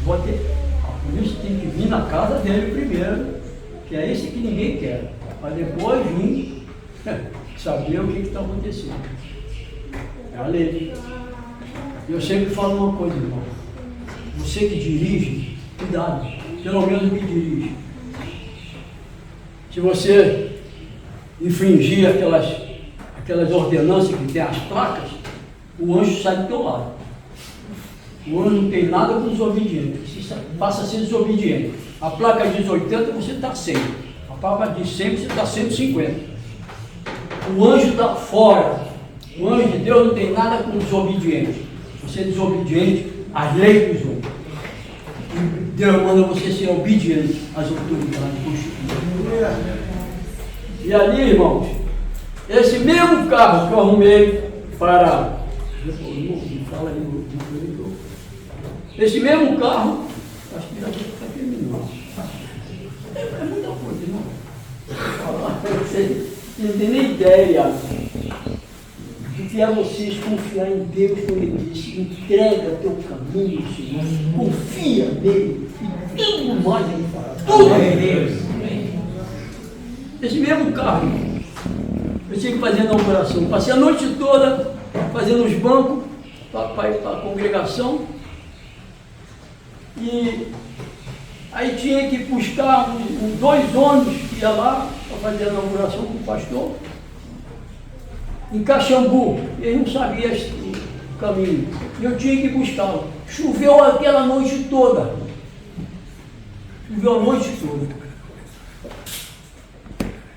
a polícia tem que vir na casa dele primeiro, que é esse que ninguém quer. para depois vir saber o que está acontecendo. É a lei. Eu sempre falo uma coisa, irmão. Você que dirige, cuidado, pelo menos o que dirige. Se você infringir aquelas ordenanças que tem as placas, o anjo sai do teu lado. O anjo não tem nada com desobediente. Você passa a ser desobediente. A placa diz 80, você está 100. A placa diz 100, você está 150. O anjo está fora. O anjo de Deus não tem nada com desobediente. Você é desobediente às leis dos homens. E Deus manda você ser obediente às autoridades constituídas. E ali, irmãos, esse mesmo carro que eu arrumei para... Fala aí, esse mesmo carro, acho que já está terminando. É muita coisa, irmão. Você não tem nem ideia do que é vocês confiar em Deus quando Ele disse: entrega teu caminho, Senhor, confia nele, e tudo mais Ele fará. Tudo é Deus. Esse mesmo carro, eu tinha que fazer a inauguração. Passei a noite toda fazendo os bancos para a congregação. E aí tinha que buscar 2 ônibus que ia lá para fazer a inauguração com o pastor. Em Caxambu, ele não sabia o caminho. E eu tinha que buscá-lo. Choveu aquela noite toda. Choveu a noite toda.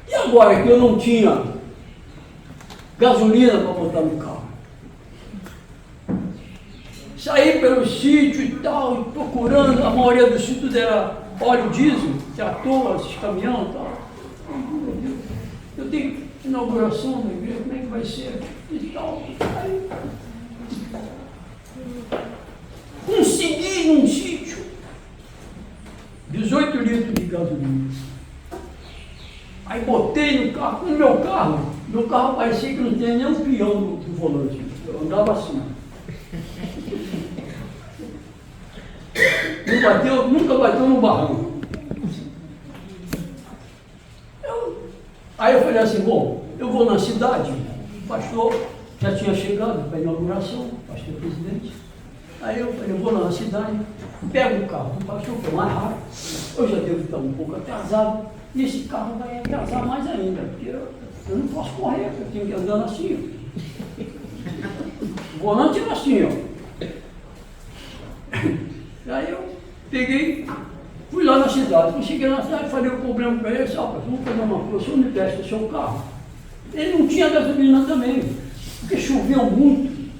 E agora que eu não tinha gasolina para botar no carro? Saí pelo sítio e tal, procurando, a maioria do sítio era óleo diesel, trator, esses caminhões e tal. Eu tenho inauguração da igreja, como é que vai ser? E tal. Aí, consegui num sítio 18 litros de gasolina. Aí botei no carro, meu carro parecia que não tinha nem um peão do volante. Eu andava assim. Nunca bateu no barranco. Aí eu falei assim, bom, eu vou na cidade, o pastor já tinha chegado para a inauguração, o pastor presidente. Aí eu falei, eu vou lá na cidade, pego o carro do pastor, foi mais rápido, eu já devo estar um pouco atrasado, e esse carro vai atrasar mais ainda, porque eu não posso correr, eu tenho que andar assim. O volante era assim, ó. Aí eu peguei, fui lá na cidade. Quando cheguei na cidade, falei o problema para ele, vamos fazer uma coisa, o senhor me presta o seu carro. Ele não tinha gasolina também, porque choveu muito,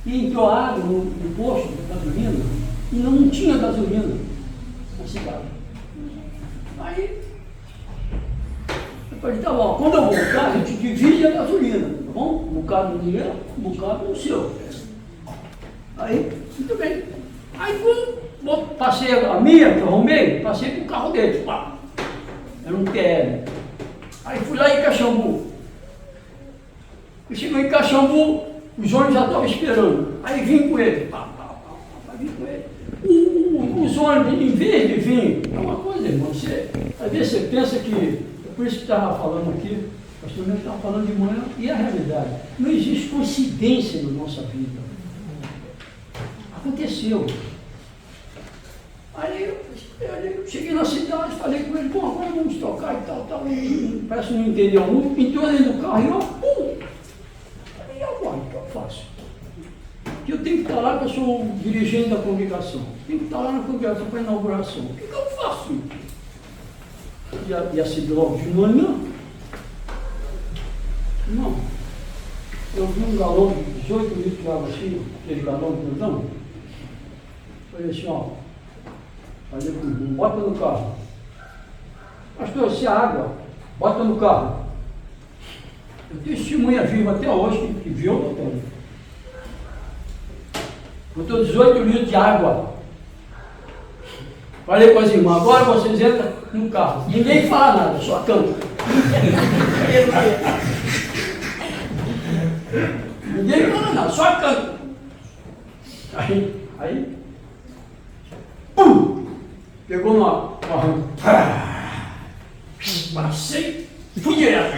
e entrou água no posto de gasolina, e não tinha gasolina na cidade. Aí, eu falei, tá bom, quando eu voltar, a gente divide a gasolina, tá bom? Um bocado no dinheiro, um bocado no seu. Aí, muito bem. Aí passei a minha, que eu arrumei, passei pro carro dele, pá. Era um TL. Aí fui lá em Caxambu. Eu cheguei em Caxambu, os ônibus já estavam esperando. Aí vim com ele, vim com ele. Os ônibus, em vez de vir, é uma coisa, irmão, às vezes você pensa que, por isso que estava falando aqui, o pastor mesmo estava falando de manhã, e a realidade, não existe coincidência na nossa vida. Aconteceu. Aí eu cheguei na cidade, falei com ele, bom, agora vamos tocar e tal. Ele parece que não entendeu muito, entrou dentro do carro e eu, falei, e agora, o que eu faço? Que eu tenho que estar lá, que eu sou o dirigente da congregação. Tenho que estar lá na congregação para a inauguração. O que eu faço? Ia ser logo de manhã. Não. Eu vi um galão de 18 litros de água assim, aquele galão de perdão. Falei assim, ó, falei comigo, bota no carro. Pastor, se a água, bota no carro. Eu tenho testemunha viva até hoje, que viu, doutor. Botou 18 litros de água. Falei com as irmãs, agora vocês entram no carro. Ninguém fala nada, só canta. Ninguém fala nada, só canta. Aí, pum! Pegou uma arranca. Passei Fui direto.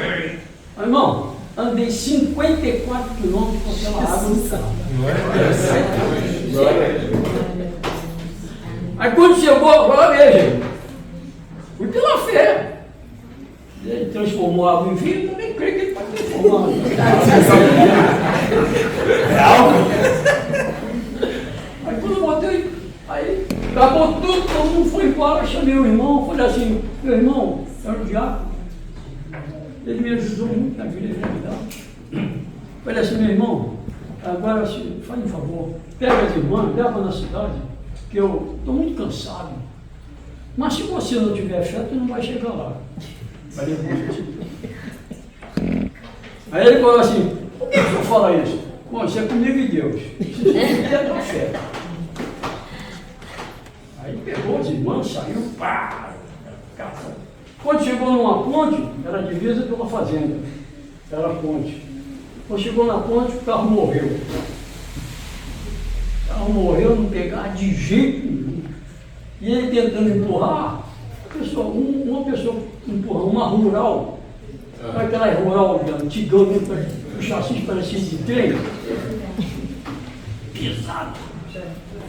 Mas, irmão, andei 54 quilômetros com aquela água no carro. Aí quando chegou, agora veja, fui pela fé. Ele transformou a água em vinho, também creio que ele pode transformar. Aí quando eu botei, aí acabou tudo, todo mundo foi embora, chamei o irmão, falei assim, meu irmão, era o diácono. Ele me ajudou muito na vida, é verdade. Falei assim, meu irmão, agora assim, faz um favor, pega as irmãs, leva na cidade, que eu estou muito cansado. Mas se você não tiver fé, tu não vai chegar lá. Aí ele falou assim, por que o senhor fala isso? Bom, isso é comigo e Deus. Isso é da fé. Aí pegou as irmãs, saiu, pá, caça. Quando chegou numa ponte, era divisa pela fazenda. Era a ponte. Quando chegou na ponte, o carro morreu. O carro morreu, não pegava de jeito nenhum. E ele tentando empurrar, uma pessoa empurrando, uma rural, aquela rural antigão, o chassi parecia de trem, pesado.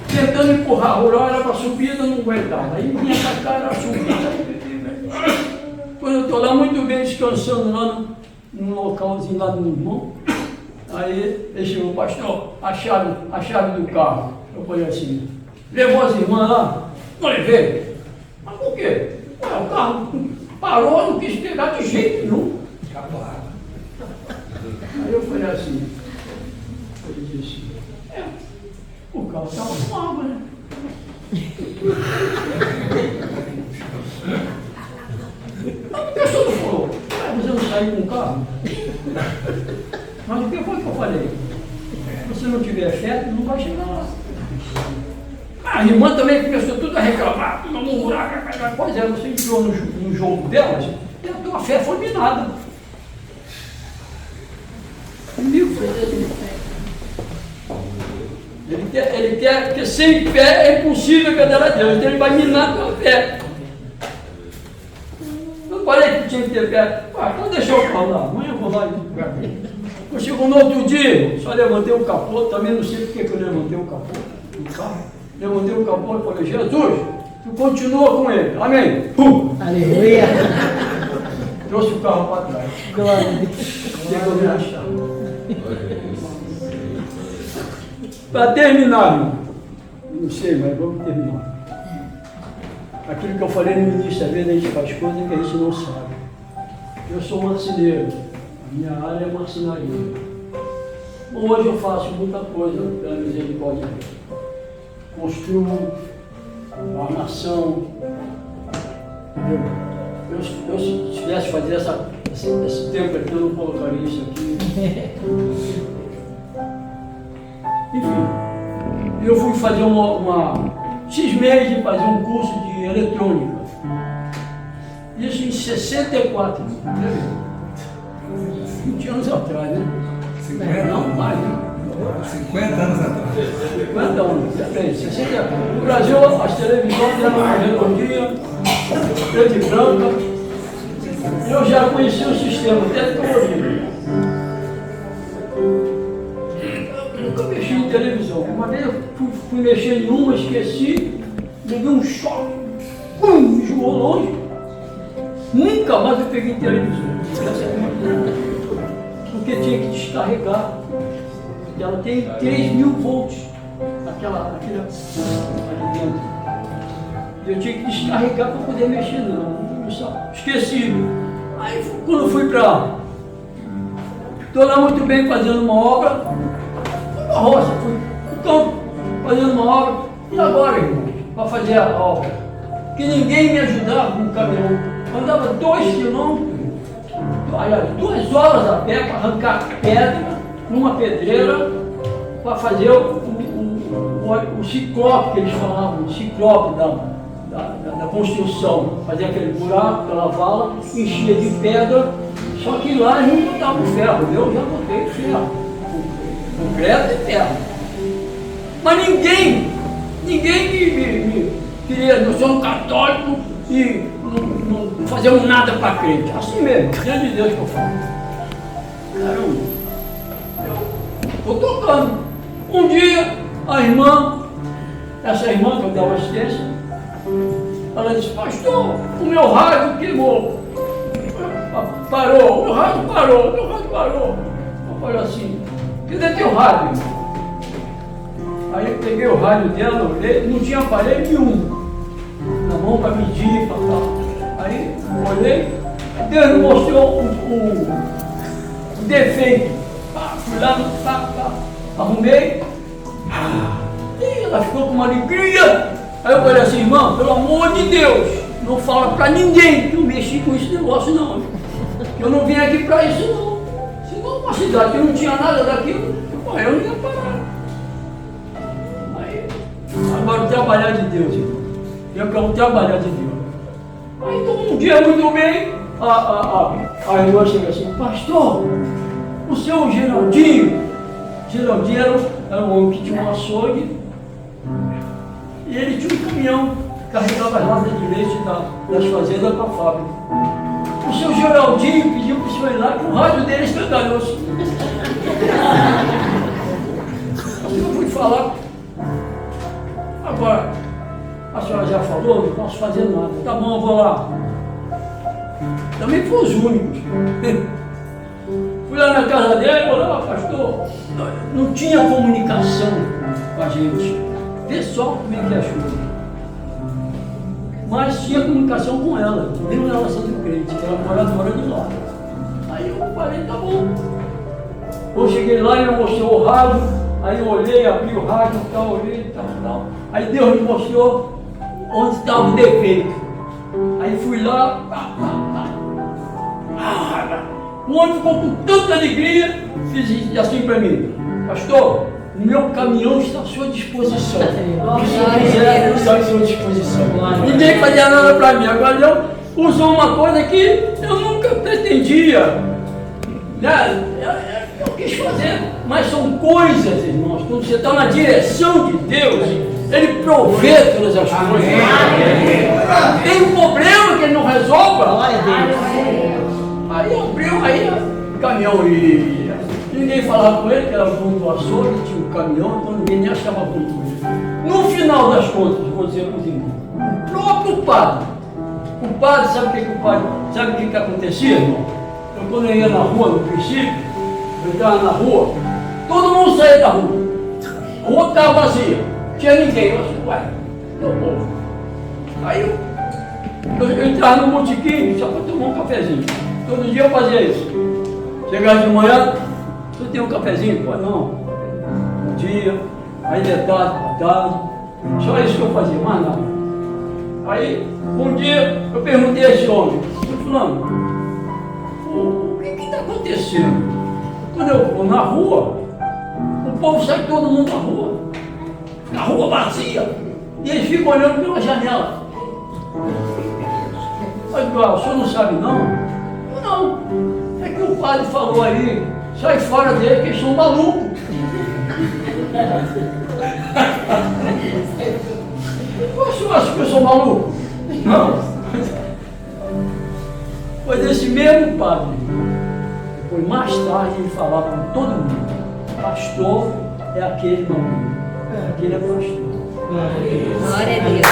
Tentando empurrar a rural, era para subida, não aguentava. Aí vinha para cá, era subida. Quando eu estou lá muito bem descansando lá num localzinho lá no irmão, aí ele chegou, pastor, a chave do carro. Eu falei assim, levou as irmãs lá? Não levei. Mas por quê? Ué, o carro parou, não quis pegar de jeito nenhum. Aí eu falei assim, ele disse, o carro estava com água, né? A pessoa não falou, você não saiu com o carro? Mas o que foi que eu falei? Se você não tiver fé, não vai chegar lá. A irmã também começou tudo a reclamar, tudo a murmurar, pois é, você entrou no jogo delas e a tua fé foi minada. Comigo foi assim. Ele quer, porque sem fé é impossível agradar a Deus, então ele vai minar a tua fé. Não falei que tinha que ter fé. Então deixa eu falar, amanhã eu vou lá e lugar dele. Eu chego no outro dia, só levantei o capô, também não sei porque que eu levantei o capô do carro. Levantei o capô e falei, Jesus, tu continua com ele, amém? Pum! Aleluia! Trouxe o carro para trás. Glória a Deus. Chegou na chave. Para terminar, irmão, não sei, mas vamos terminar. Aquilo que eu falei no início, às vezes a gente faz coisas que a gente não sabe. Eu sou marceneiro, a minha área é marcenaria. Hoje eu faço muita coisa pela misericórdia de Deus. Construo, armação. Eu se tivesse fazer esse tempo aqui, eu não colocaria isso aqui. Enfim, eu fui fazer cismei de fazer um curso de eletrônica. Isso em 64, 20 anos atrás, né? 50? Não, mais, né? 50 anos atrás. 50 anos, depende, 60 anos. No Brasil, as televisões eram redondinhas, preto e branca. Eu já conhecia o sistema, até colorido. Eu nunca mexi em televisão. Uma vez eu fui mexer em uma, esqueci, levei um choque, pum, me jogou longe. Nunca mais eu peguei televisão. Porque tinha que descarregar. Ela tem 3.000 volts, aquela ali dentro. E eu tinha que descarregar para poder mexer, não. Esqueci. Aí quando eu fui para. Estou lá muito bem fazendo uma obra, fui para a roça, fui no campo, fazendo uma obra. E agora, irmão, para fazer a obra? Que ninguém me ajudava com o caminhão. Andava 2 quilômetros, aliás, 2 horas a pé para arrancar pedra numa pedreira para fazer o ciclope que eles falavam, o ciclope da construção. Fazia aquele buraco, aquela vala, enchia de pedra, só que lá eles não botavam ferro, eu já botei ferro, concreto e ferro. Mas ninguém me queria, eu sou um católico e não fazemos nada para crente. Assim mesmo, diante de Deus que eu falo. Caramba, eu estou tocando. Um dia, a irmã, essa irmã que eu dava assistência, ela disse, pastor, o meu rádio queimou. Parou, o meu rádio parou. Eu falei assim, cadê teu rádio? Aí eu peguei o rádio dela, olhei, não tinha aparelho nenhum na mão para medir, para tal. Aí eu olhei, Deus me mostrou o defeito. Fui lá, arrumei. E ela ficou com uma alegria. Aí eu falei assim, irmã, pelo amor de Deus, não fala para ninguém que eu mexi com esse negócio não. Eu não vim aqui para isso não. Senão uma cidade que não tinha nada daquilo, eu não ia parar. Aí, agora o trabalhar de Deus, irmão. Eu quero trabalhar de Deus. Aí então, um dia muito bem, a irmã chega assim, pastor, o seu Geraldinho era um homem que tinha um açougue e ele tinha um caminhão que carregava as latas de leite das fazendas para a fábrica. O seu Geraldinho pediu para o senhor ir lá que o rádio dele escandalhou-se. Eu fui falar. Agora, a senhora já falou, não posso fazer nada. Tá bom, eu vou lá. Também foi os únicos. Fui lá na casa dele, falei, pastor, não tinha comunicação com a gente. Vê só como é que é a chuva. Mas tinha comunicação com ela, mesmo ela sendo crente, que ela moradora de lá. Aí eu falei, tá bom. Eu cheguei lá e ele mostrou o rádio, aí eu olhei, abri o rádio, olhei, tal. Aí Deus me mostrou onde estava o defeito. Aí fui lá, o homem ficou com tanta alegria, fiz assim para mim, pastor, o meu caminhão está à sua disposição. Se quiser, está à sua disposição. Ninguém fazia nada para mim. Agora eu usou uma coisa que eu nunca pretendia. Eu quis fazer, mas são coisas, irmãos. Quando você está na direção de Deus, Ele provê todas as coisas. Tem um problema que Ele não resolva. Aí abriu, aí o caminhão ia. Ninguém falava com ele, que era dono do açougue, tinha um caminhão, então ninguém nem achava bom com ele. No final das contas, vou dizer para os irmãos, o próprio padre, sabe o que acontecia, irmão? Eu, quando eu ia na rua, no princípio, eu estava na rua, todo mundo saía da rua. A rua estava vazia, não tinha ninguém. Eu disse, ué, meu povo. Aí eu entrava no botequim só para tomar um cafezinho. Todo dia eu fazia isso. Chegava de manhã, tu tem um cafezinho? Pô, não. Um dia, aí de tarde, só isso que eu fazia, mais nada. Aí, um dia, eu perguntei a esse homem, fulano, o que está acontecendo? Quando eu vou na rua, o povo sai todo mundo da rua, a rua vazia, e eles ficam olhando pela janela. Mas, o senhor não sabe não? Não, é que o padre falou aí, sai fora dele que eles são malucos. Você acha que eu sou maluco? Não. Pois esse mesmo padre, depois mais tarde ele falava com todo mundo, pastor é aquele maluco, aquele é pastor. Glória a Deus.